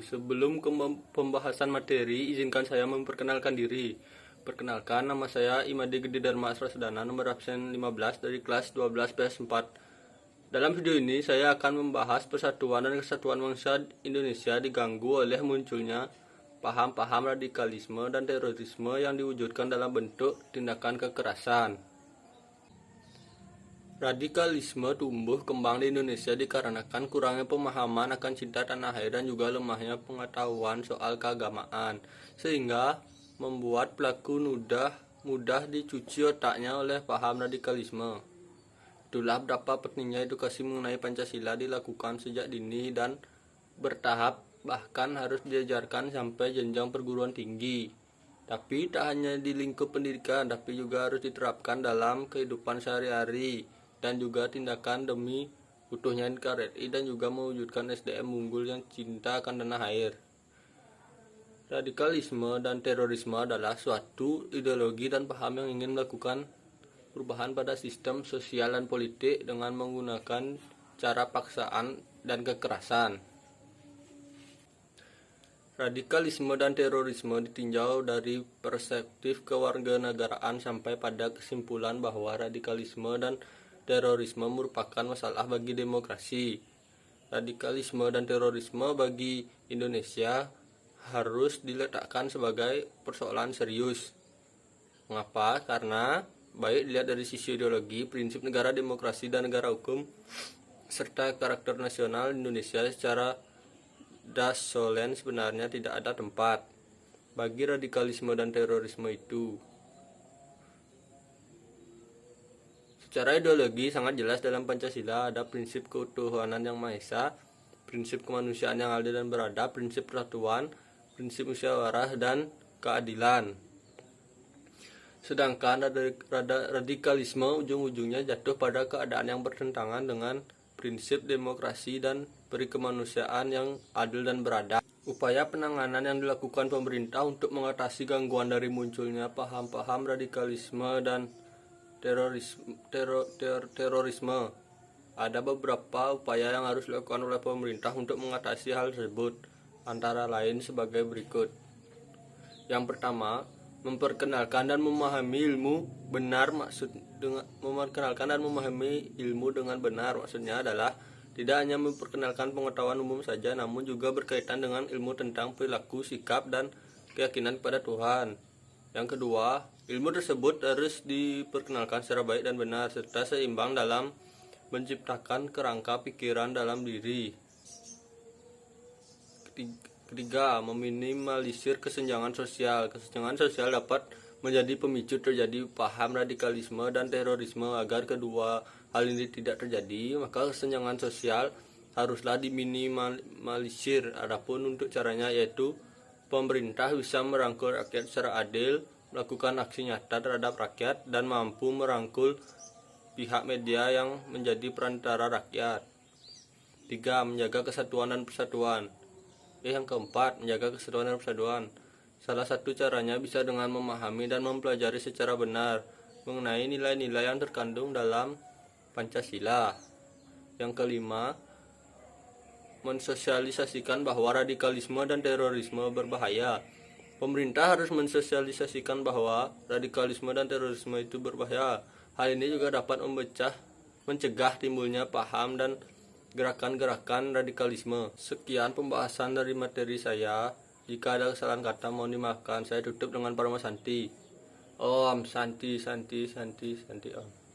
Sebelum ke pembahasan materi, izinkan saya memperkenalkan diri. Perkenalkan, nama saya Imade Gede Dharma Asrasdana, nomor absen 15 dari kelas 12 PS4. Dalam video ini, saya akan membahas persatuan dan kesatuan bangsa Indonesia diganggu oleh munculnya paham-paham radikalisme dan terorisme yang diwujudkan dalam bentuk tindakan kekerasan. Radikalisme tumbuh kembang di Indonesia dikarenakan kurangnya pemahaman akan cinta tanah air dan juga lemahnya pengetahuan soal keagamaan, sehingga membuat pelaku mudah dicuci otaknya oleh paham radikalisme. Itulah betapa pentingnya edukasi mengenai Pancasila dilakukan sejak dini dan bertahap, bahkan harus diajarkan sampai jenjang perguruan tinggi. Tapi tak hanya di lingkup pendidikan, tapi juga harus diterapkan dalam kehidupan sehari-hari dan juga tindakan demi utuhnya NKRI dan juga mewujudkan SDM unggul yang cinta akan tanah air. Radikalisme dan terorisme adalah suatu ideologi dan paham yang ingin melakukan perubahan pada sistem sosial dan politik dengan menggunakan cara paksaan dan kekerasan. Radikalisme dan terorisme ditinjau dari perspektif kewarganegaraan sampai pada kesimpulan bahwa radikalisme dan terorisme merupakan masalah bagi demokrasi. Radikalisme dan terorisme bagi Indonesia harus diletakkan sebagai persoalan serius. Mengapa? Karena baik dilihat dari sisi ideologi, prinsip negara demokrasi dan negara hukum, serta karakter nasional Indonesia secara dasolen sebenarnya tidak ada tempat bagi radikalisme dan terorisme itu. Secara ideologi sangat jelas dalam Pancasila ada prinsip keutuhanan yang Maha Esa, prinsip kemanusiaan yang adil dan beradab, prinsip persatuan, prinsip musyawarah dan keadilan. Sedangkan radikalisme ujung-ujungnya jatuh pada keadaan yang bertentangan dengan prinsip demokrasi dan peri kemanusiaan yang adil dan beradab. Upaya penanganan yang dilakukan pemerintah untuk mengatasi gangguan dari munculnya paham-paham radikalisme dan terorisme. Ada beberapa upaya yang harus dilakukan oleh pemerintah untuk mengatasi hal tersebut, antara lain sebagai berikut. Yang pertama, memperkenalkan dan memahami ilmu dengan benar maksudnya adalah tidak hanya memperkenalkan pengetahuan umum saja, namun juga berkaitan dengan ilmu tentang perilaku, sikap, dan keyakinan kepada Tuhan. Yang kedua, ilmu tersebut harus diperkenalkan secara baik dan benar, serta seimbang dalam menciptakan kerangka pikiran dalam diri. Ketiga, meminimalisir kesenjangan sosial. Kesenjangan sosial dapat menjadi pemicu terjadi paham radikalisme dan terorisme. Agar kedua hal ini tidak terjadi, maka kesenjangan sosial haruslah diminimalisir. Adapun untuk caranya yaitu pemerintah bisa merangkul rakyat secara adil, melakukan aksi nyata terhadap rakyat, dan mampu merangkul pihak media yang menjadi perantara rakyat. 3. Menjaga kesatuan dan persatuan. Yang keempat, menjaga kesatuan dan persatuan. Salah satu caranya bisa dengan memahami dan mempelajari secara benar mengenai nilai-nilai yang terkandung dalam Pancasila. Yang kelima, mensosialisasikan bahwa radikalisme dan terorisme berbahaya. Pemerintah harus mensosialisasikan bahwa radikalisme dan terorisme itu berbahaya. Hal ini juga dapat mencegah timbulnya paham dan gerakan-gerakan radikalisme. Sekian pembahasan dari materi saya. Jika ada kesalahan kata mohon dimaafkan. Saya tutup dengan Parama Santi. Om Santi Santi Santi Santi Om.